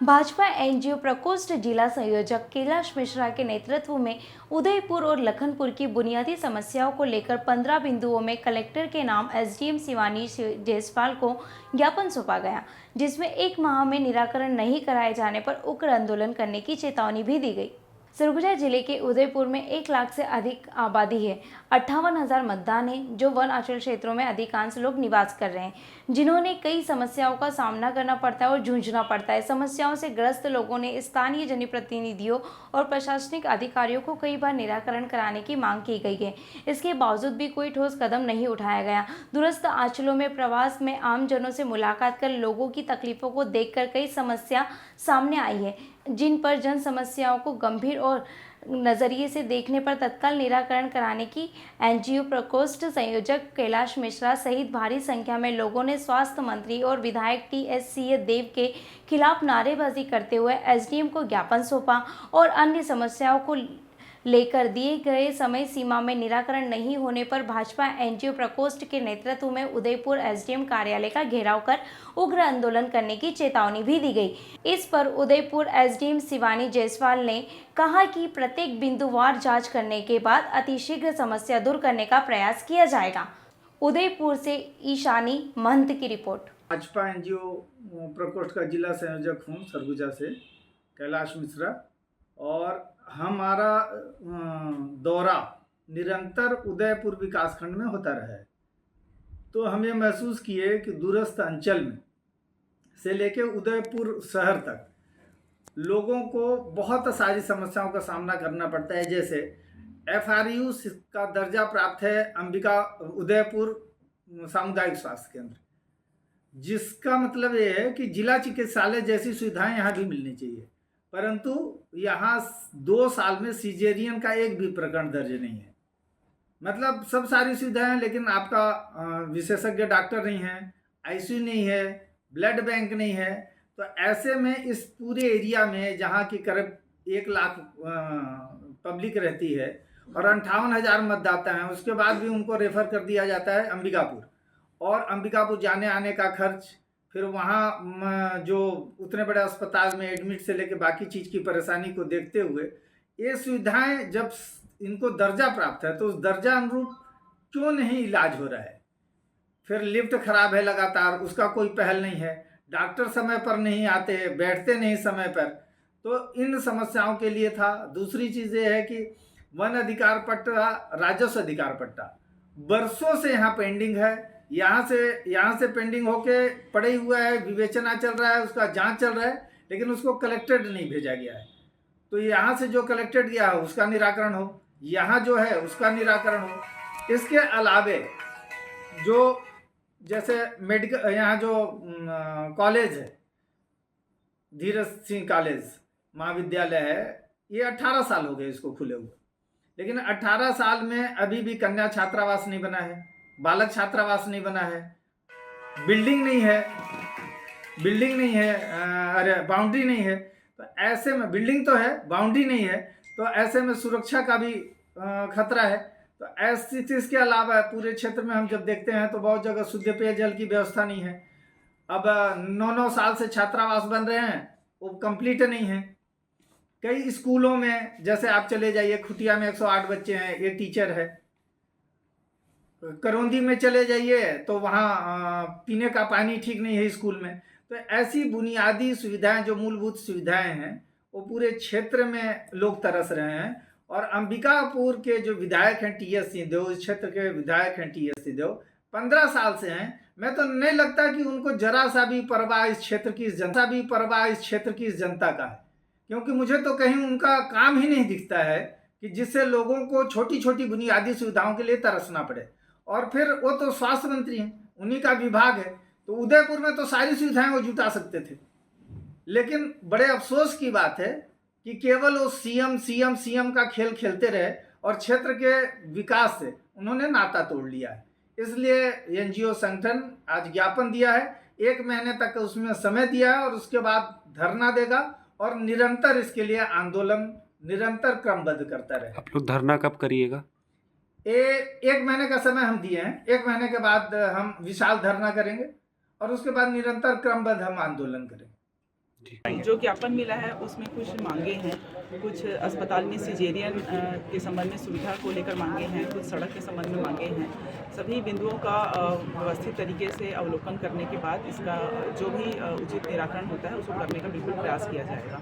Bhajpa NGO प्रकोष्ठ जिला संयोजक कैलाश मिश्रा के नेतृत्व में उदयपुर और लखनपुर की बुनियादी समस्याओं को लेकर 15 बिंदुओं में कलेक्टर के नाम एसडीएम शिवानी जायसवाल को ज्ञापन सौंपा गया, जिसमें 1 माह में निराकरण नहीं कराए जाने पर उग्र आंदोलन करने की चेतावनी भी दी गई। सरगुजा जिले के उदयपुर में 1 लाख से अधिक आबादी है। 58,000 मतदान है, जो वन अंचल क्षेत्रों में अधिकांश लोग निवास कर रहे हैं, जिन्होंने कई समस्याओं का सामना करना पड़ता है और जूझना पड़ता है। समस्याओं से ग्रस्त लोगों ने स्थानीय जनप्रतिनिधियों और प्रशासनिक अधिकारियों को कई बार निराकरण कराने की मांग की गई है। इसके बावजूद भी कोई ठोस कदम नहीं उठाया गया। दूरस्थ अंचलों में प्रवास में आम जनों से मुलाकात कर लोगों की तकलीफों को देखकर कई समस्या सामने आई है, जिन पर जन समस्याओं को गंभीर और नज़रिए से देखने पर तत्काल निराकरण कराने की एनजीओ प्रकोष्ठ संयोजक कैलाश मिश्रा सहित भारी संख्या में लोगों ने स्वास्थ्य मंत्री और विधायक टीएस सिंहदेव के खिलाफ नारेबाजी करते हुए एसडीएम को ज्ञापन सौंपा और अन्य समस्याओं को लेकर दिए गए समय सीमा में निराकरण नहीं होने पर भाजपा एनजीओ प्रकोष्ठ के नेतृत्व में उदयपुर एसडीएम कार्यालय का घेराव कर उग्र आंदोलन करने की चेतावनी भी दी गई। इस पर उदयपुर एसडीएम शिवानी जायसवाल ने कहा कि प्रत्येक बिंदुवार जांच करने के बाद अतिशीघ्र समस्या दूर करने का प्रयास किया जाएगा। उदयपुर से ईशानी महंत की रिपोर्ट। भाजपा एनजीओ प्रकोष्ठ का जिला संयोजक हूँ सरगुजा से, कैलाश मिश्रा। और हमारा दौरा निरंतर उदयपुर विकासखंड में होता रहा है, तो हम ये महसूस किए कि दूरस्थ अंचल में से लेके उदयपुर शहर तक लोगों को बहुत सारी समस्याओं का सामना करना पड़ता है। जैसे एफआरयू का दर्जा प्राप्त है अंबिका उदयपुर सामुदायिक स्वास्थ्य केंद्र, जिसका मतलब ये है कि जिला चिकित्सालय जैसी सुविधाएं यहाँ भी मिलनी चाहिए, परंतु यहाँ 2 साल में सीजेरियन का एक भी प्रकरण दर्ज नहीं है। मतलब सब सारी सुविधाएं हैं, लेकिन आपका विशेषज्ञ डॉक्टर नहीं है, आईसीयू नहीं है, ब्लड बैंक नहीं है। तो ऐसे में इस पूरे एरिया में जहाँ की करीब 1 लाख पब्लिक रहती है और 58,000 मतदाता हैं, उसके बाद भी उनको रेफर कर दिया जाता है अंबिकापुर, और अंबिकापुर जाने आने का खर्च, फिर वहाँ जो उतने बड़े अस्पताल में एडमिट से लेके बाकी चीज़ की परेशानी को देखते हुए ये सुविधाएं जब इनको दर्जा प्राप्त है तो उस दर्जा अनुरूप क्यों नहीं इलाज हो रहा है। फिर लिफ्ट खराब है लगातार, उसका कोई पहल नहीं है, डॉक्टर समय पर नहीं आते, बैठते नहीं समय पर। तो इन समस्याओं के लिए था। दूसरी चीज़ ये है कि वन अधिकार पट्टा, राजस्व अधिकार पट्टा बरसों से यहाँ पेंडिंग है। यहाँ से पेंडिंग होके पड़े हुआ है, विवेचना चल रहा है, उसका जांच चल रहा है, लेकिन उसको कलेक्टेड नहीं भेजा गया है। तो यहाँ से जो कलेक्टेड गया हो उसका निराकरण हो, यहाँ जो है उसका निराकरण हो। इसके अलावे जो जैसे मेडिकल यहाँ जो कॉलेज है, धीरज सिंह कॉलेज महाविद्यालय है, ये 18 साल हो गए इसको खुले हुए, लेकिन 18 साल में अभी भी कन्या छात्रावास नहीं बना है, बालक छात्रावास नहीं बना है, बिल्डिंग नहीं है, अरे बाउंड्री नहीं है। तो ऐसे में बिल्डिंग तो है, बाउंड्री नहीं है, तो ऐसे में सुरक्षा का भी खतरा है। तो ऐसी चीज़ के अलावा पूरे क्षेत्र में हम जब देखते हैं तो बहुत जगह शुद्ध पेयजल की व्यवस्था नहीं है। अब 9-9 साल से छात्रावास बन रहे हैं, वो कंप्लीट नहीं है। कई स्कूलों में जैसे आप चले जाइए, खुटिया में 108 बच्चे हैं, ये टीचर है। करौंदी में चले जाइए तो वहाँ पीने का पानी ठीक नहीं है स्कूल में। तो ऐसी बुनियादी सुविधाएं, जो मूलभूत सुविधाएं हैं, वो पूरे क्षेत्र में लोग तरस रहे हैं। और अंबिकापुर के जो विधायक हैं टीएस सिंहदेव, इस क्षेत्र के विधायक हैं टीएस सिंहदेव, 15 साल से हैं। मैं तो नहीं लगता कि उनको जरा सा भी परवाह इस क्षेत्र की जनता का है, क्योंकि मुझे तो कहीं उनका काम ही नहीं दिखता है कि जिससे लोगों को छोटी छोटी बुनियादी सुविधाओं के लिए तरसना पड़े। और फिर वो तो स्वास्थ्य मंत्री हैं, उन्हीं का विभाग है, तो उदयपुर में तो सारी सुविधाएं वो जुटा सकते थे। लेकिन बड़े अफसोस की बात है कि केवल वो सीएम का खेल खेलते रहे और क्षेत्र के विकास से उन्होंने नाता तोड़ लिया है। इसलिए एनजीओ संगठन आज ज्ञापन दिया है, 1 महीने तक उसमें समय दिया है, और उसके बाद धरना देगा और निरंतर इसके लिए आंदोलन निरंतर क्रमबद्ध करता रहे। आप लोग धरना कब करिएगा? 1 महीने का समय हम दिए हैं। 1 महीने के बाद हम विशाल धरना करेंगे और उसके बाद निरंतर क्रमबद्ध हम आंदोलन करेंगे। जो ज्ञापन मिला है उसमें कुछ मांगे हैं, कुछ अस्पताल में सिजेरियन के संबंध में सुविधा को लेकर मांगे हैं, कुछ सड़क के संबंध में मांगे हैं। सभी बिंदुओं का व्यवस्थित तरीके से अवलोकन करने के बाद इसका जो भी उचित निराकरण होता है उसको करने का बिल्कुल प्रयास किया जाएगा।